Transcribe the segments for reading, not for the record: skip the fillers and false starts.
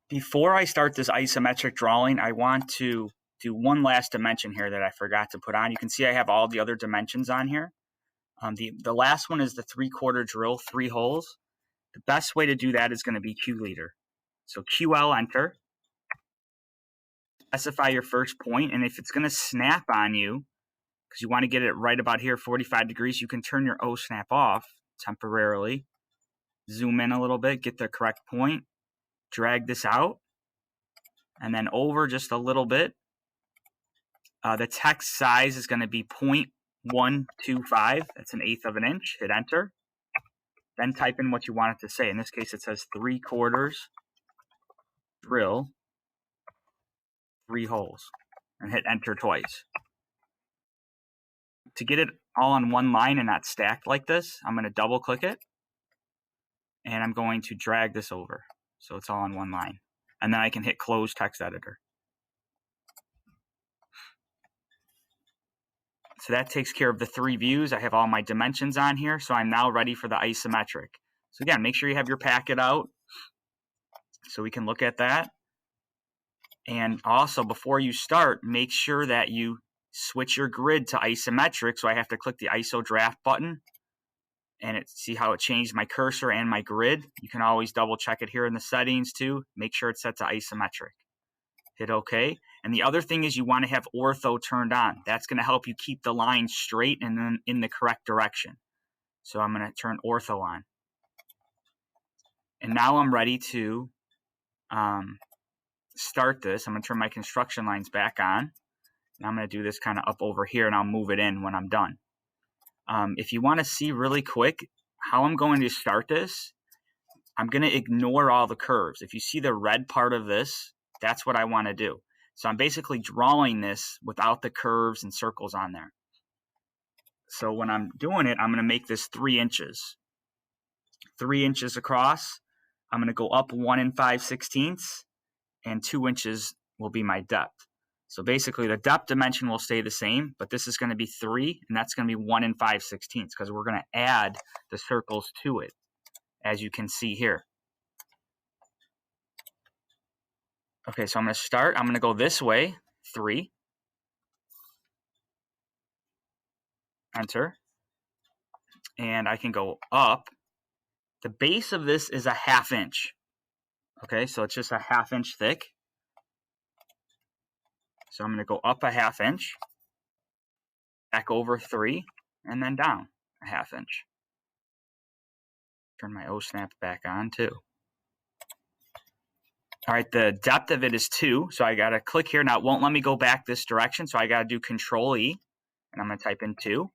Before I start this isometric drawing, I want to do one last dimension here that I forgot to put on. You can see I have all the other dimensions on here. The last one is the 3/4 drill, 3 holes. The best way to do that is going to be Q leader. So QL, enter. Specify your first point, and if it's going to snap on you, because you want to get it right about here, 45 degrees, you can turn your O snap off temporarily. Zoom in a little bit, get the correct point, drag this out, and then over just a little bit. The text size is going to be 0.125. That's 1/8 of an inch. Hit enter. Then type in what you want it to say. In this case, it says 3/4 drill, 3 holes, and hit enter twice. To get it all on one line and not stacked like this, I'm going to double click it, and I'm going to drag this over so it's all on one line. And then I can hit close text editor. So that takes care of the 3 views. I have all my dimensions on here, so I'm now ready for the isometric. So again, make sure you have your packet out so we can look at that. And also, before you start, make sure that you switch your grid to isometric. So I have to click the ISO draft button, and see how it changed my cursor and my grid. You can always double check it here in the settings too. Make sure it's set to isometric. Hit OK. And the other thing is you want to have ortho turned on. That's going to help you keep the line straight and then in the correct direction. So I'm going to turn ortho on. And now I'm ready to start this. I'm going to turn my construction lines back on. And I'm going to do this kind of up over here, and I'll move it in when I'm done. If you want to see really quick how I'm going to start this, I'm going to ignore all the curves. If you see the red part of this, that's what I want to do. So I'm basically drawing this without the curves and circles on there. So when I'm doing it, I'm going to make this 3 inches. 3 inches across. I'm going to go up 1 5/16, and 2 inches will be my depth. So basically the depth dimension will stay the same, but this is going to be 3, and that's going to be 1 5/16 because we're going to add the circles to it, as you can see here. Okay, so I'm going to start. I'm going to go this way, 3. Enter. And I can go up. The base of this is a 1/2 inch. Okay, so it's just a 1/2 inch thick. So I'm going to go up a 1/2 inch, back over 3, and then down a 1/2 inch. Turn my O snap back on too. All right, the depth of it is 2, so I got to click here. Now it won't let me go back this direction, so I got to do Control E, and I'm going to type in 2.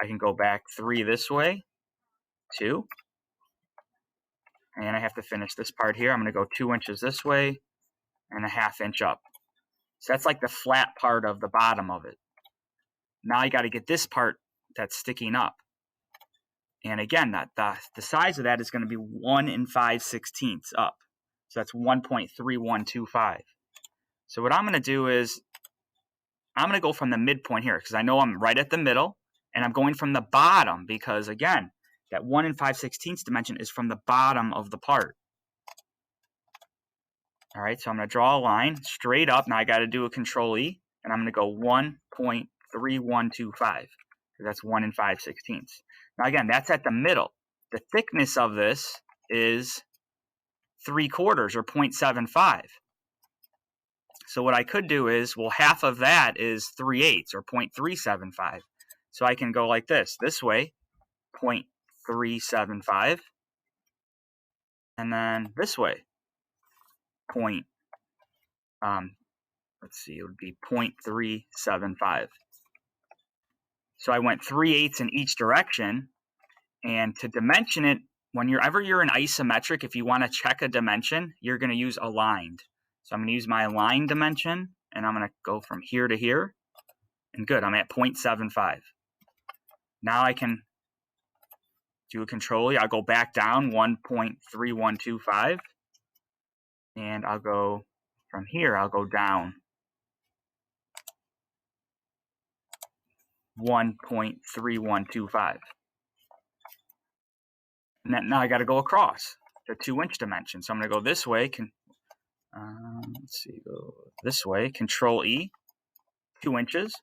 I can go back 3 this way, 2, and I have to finish this part here. I'm going to go 2 inches this way and a 1/2 inch up. So that's like the flat part of the bottom of it. Now I got to get this part that's sticking up. And again, the size of that is going to be 1 5/16 up. So that's 1.3125. So what I'm going to do is I'm going to go from the midpoint here because I know I'm right at the middle, and I'm going from the bottom because, again, that 1 5/16 dimension is from the bottom of the part. All right, so I'm going to draw a line straight up. Now I got to do a Control E, and I'm going to go 1.3125. That's 1 5/16. Now again, that's at the middle. The thickness of this is 3/4 or 0.75. So what I could do is, well, half of that is 3/8 or 0.375. So I can go like this way, 0.375, and then this way, let's see, it would be 0.375. So I went 3/8 in each direction, and to dimension it, whenever you're in isometric, if you want to check a dimension, you're going to use aligned. So I'm going to use my aligned dimension, and I'm going to go from here to here, and good, I'm at 0.75. Now I can do a Control E. I'll go back down 1.3125, and I'll go from here, I'll go down 1.3125. And then now I got to go across the 2 inch dimension. So I'm going to go this way, Let's see, go this way, Control E, 2 inches.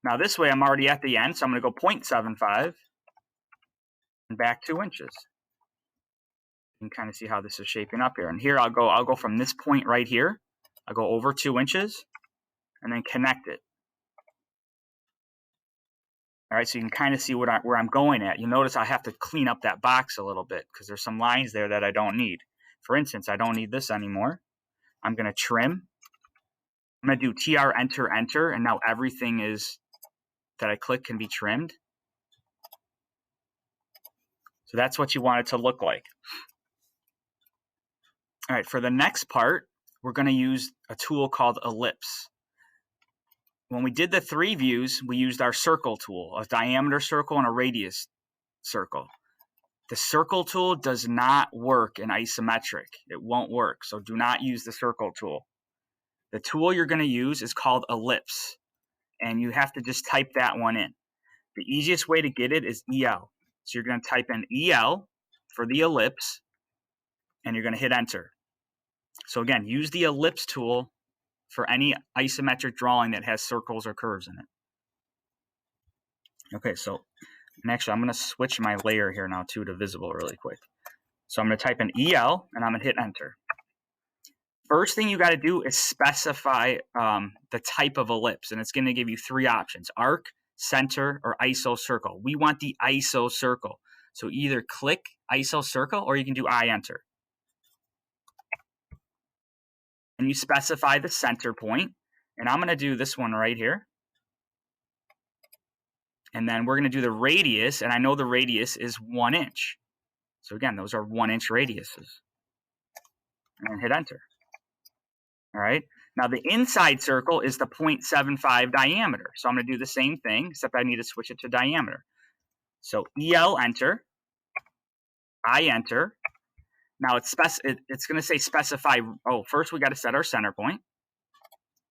Now this way I'm already at the end, so I'm going to go 0.75 and back 2 inches. You can kind of see how this is shaping up here. And here I'll go from this point right here. I'll go over 2 inches and then connect it. All right, so you can kind of see where I'm going at. You'll notice I have to clean up that box a little bit because there's some lines there that I don't need. For instance, I don't need this anymore. I'm going to trim. I'm going to do TR, enter, enter, and now everything that I click can be trimmed. So that's what you want it to look like. All right, for the next part, we're going to use a tool called Ellipse. When we did the 3 views, we used our circle tool, a diameter circle and a radius circle. The circle tool does not work in isometric. It won't work, so do not use the circle tool. The tool you're going to use is called Ellipse, and you have to just type that one in. The easiest way to get it is EL. So you're going to type in EL for the ellipse, and you're going to hit enter. So again, use the Ellipse tool for any isometric drawing that has circles or curves in it. Okay, so and actually I'm going to switch my layer here now too to visible really quick. So I'm going to type in EL and I'm going to hit enter. First thing you got to do is specify the type of ellipse, and it's going to give you 3 options: arc, center, or ISO circle. We want the ISO circle. So either click ISO circle or you can do I enter. And you specify the center point, and I'm going to do this one right here. And then we're going to do the radius, and I know the radius is 1 inch. So again, those are 1 inch radiuses. And hit enter. All right. Now the inside circle is the 0.75 diameter. So I'm going to do the same thing, except I need to switch it to diameter. So EL enter, I enter. Now it's going to say specify. Oh, first we got to set our center point.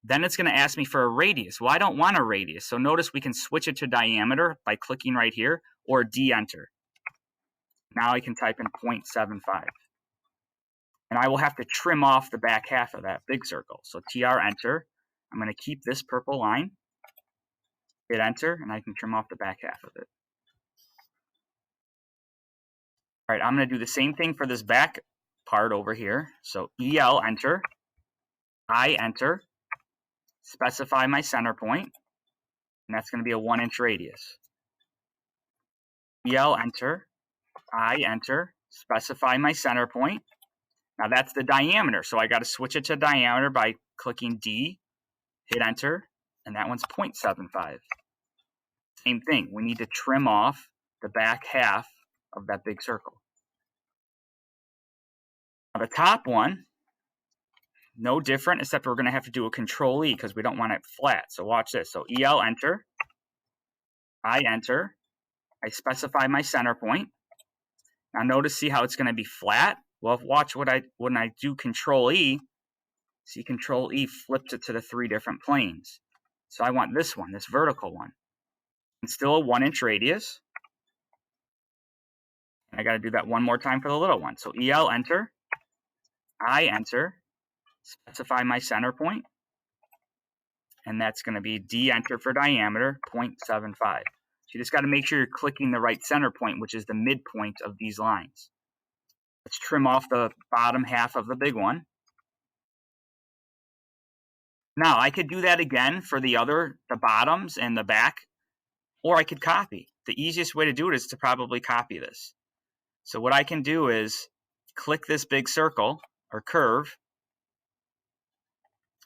Then it's going to ask me for a radius. Well, I don't want a radius. So notice we can switch it to diameter by clicking right here or de-enter. Now I can type in 0.75. And I will have to trim off the back half of that big circle. So TR enter. I'm going to keep this purple line. Hit enter, and I can trim off the back half of it. All right, I'm going to do the same thing for this back part over here. So EL enter. I enter. Specify my center point, and that's going to be a 1 inch radius. EL enter. I enter. Specify my center point. Now that's the diameter, so I got to switch it to diameter by clicking D, hit enter, and that one's 0.75. Same thing, we need to trim off the back half of that big circle. Now the top one, no different, except we're going to have to do a Control E because we don't want it flat. So watch this. So EL enter, I enter, I specify my center point. Now notice, see how it's going to be flat? Well, watch when I do Control E, see Control E flips it to the 3 different planes. So I want this one, this vertical one. It's still a 1 inch radius. And I got to do that one more time for the little one. So EL enter, I enter, specify my center point, and that's going to be D enter for diameter, 0.75. So you just got to make sure you're clicking the right center point, which is the midpoint of these lines. Let's trim off the bottom half of the big one. Now I could do that again for the bottoms and the back, or I could copy. The easiest way to do it is to probably copy this. So what I can do is click this big circle or curve,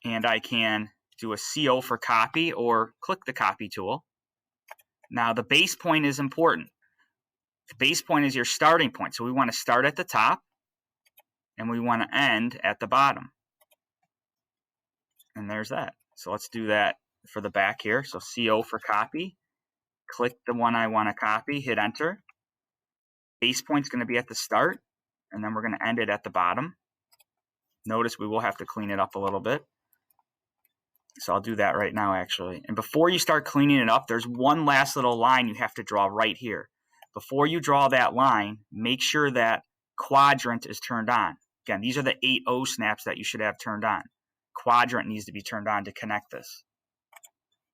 and I can do a CO for copy or click the copy tool. Now the base point is important. The base point is your starting point. So we want to start at the top and we want to end at the bottom. And there's that. So let's do that for the back here. So CO for copy. Click the one I want to copy, hit enter. Base point's going to be at the start, and then we're going to end it at the bottom. Notice we will have to clean it up a little bit. So I'll do that right now, actually. And before you start cleaning it up, there's one last little line you have to draw right here. Before you draw that line, make sure that quadrant is turned on. Again, these are the 8 O snaps that you should have turned on. Quadrant needs to be turned on to connect this.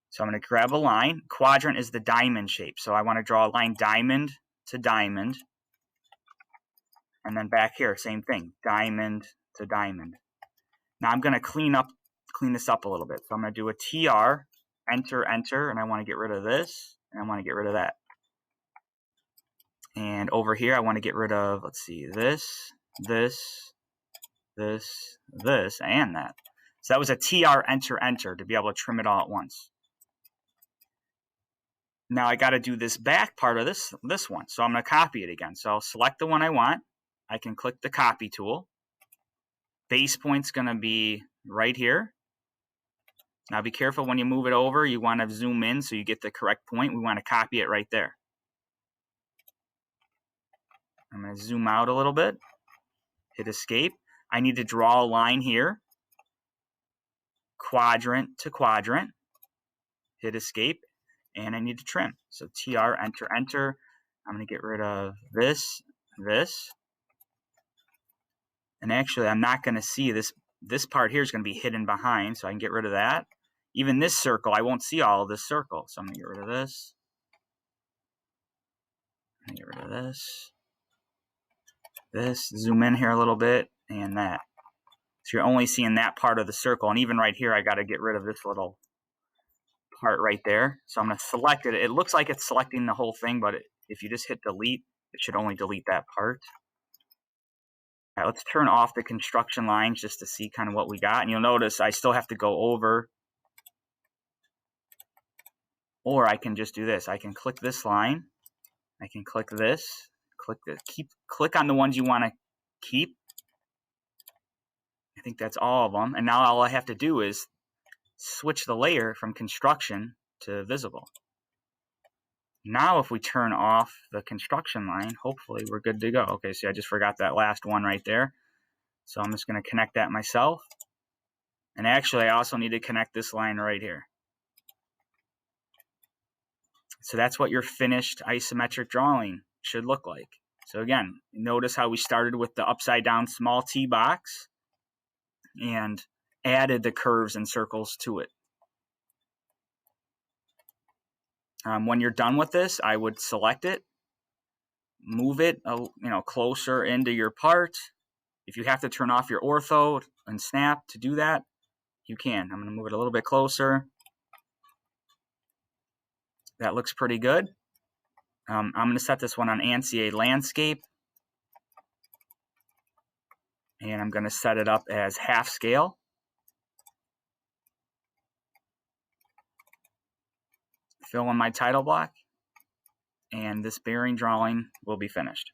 So I'm going to grab a line. Quadrant is the diamond shape. So I want to draw a line diamond to diamond. And then back here, same thing, diamond to diamond. Now I'm going to clean this up a little bit. So I'm going to do a TR, enter, enter, and I want to get rid of this, and I want to get rid of that. And over here, I want to get rid of, let's see, this, and that. So that was a TR, enter, enter to be able to trim it all at once. Now I got to do this back part of this one. So I'm going to copy it again. So I'll select the one I want. I can click the copy tool. Base point's going to be right here. Now be careful when you move it over. You want to zoom in so you get the correct point. We want to copy it right there. I'm going to zoom out a little bit. Hit escape. I need to draw a line here. Quadrant to quadrant. Hit escape. And I need to trim. So TR, enter, enter. I'm going to get rid of this. And actually, I'm not going to see this. This part here is going to be hidden behind, so I can get rid of that. Even this circle, I won't see all of this circle. So I'm going to get rid of this. I'm going to get rid of this. This, zoom in here a little bit, and that. So you're only seeing that part of the circle. And even right here, I got to get rid of this little part right there. So I'm going to select it. It looks like it's selecting the whole thing, but if you just hit delete, it should only delete that part. All right, let's turn off the construction lines just to see kind of what we got. And you'll notice I still have to go over. Or I can just do this. I can click this line. I can click this. Click on the ones you want to keep. I think that's all of them. And now all I have to do is switch the layer from construction to visible. Now if we turn off the construction line, hopefully we're good to go. Okay, see, I just forgot that last one right there. So I'm just going to connect that myself. And actually, I also need to connect this line right here. So that's what your finished isometric drawing should look like. So again, notice how we started with the upside down small T box and added the curves and circles to it. When you're done with this, I would select it, move it closer into your part. If you have to turn off your ortho and snap to do that, you can. I'm going to move it a little bit closer. That looks pretty good. I'm going to set this one on ANSI landscape. And I'm going to set it up as half scale. Fill in my title block. And this bearing drawing will be finished.